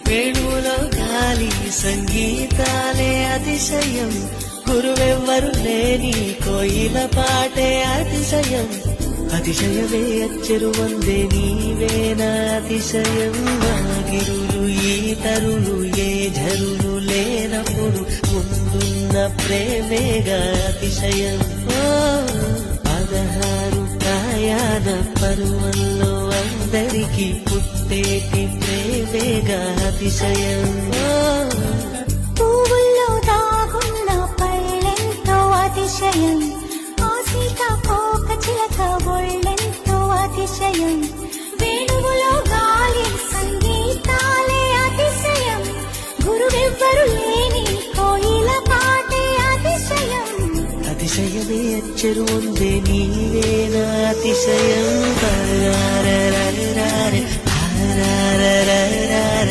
వేణువులో గాలి సంగీతాలే అతిశయం, గురువెవ్వరు లేని కోయిల పాటే అతిశయం. అతిశయమే అచ్చెరు వందే నీవేనా అతిశయం. గిరులు ఈ తరులు ఏ ఝరులు లేనప్పుడు ముందున్న ప్రేమేగా అతిశయం. 16 ప్రయాణ పరువల్లో అందరికీ పుట్టేటి ప్రేమేగా అతిశయం. పువ్వుల్లో దాగున్న పళ్ళెంతో అతిశయం, సీతాకోక చిలక ఒళ్ళెంతో అతిశయం. వేణువులో గాలి సంగీతాలే అతిశయం, గురువెవ్వరు లేని కోయిల పాటే అతిశయం. అతిశయమే అచ్చెరు వందే నీవేనా అతిశయం.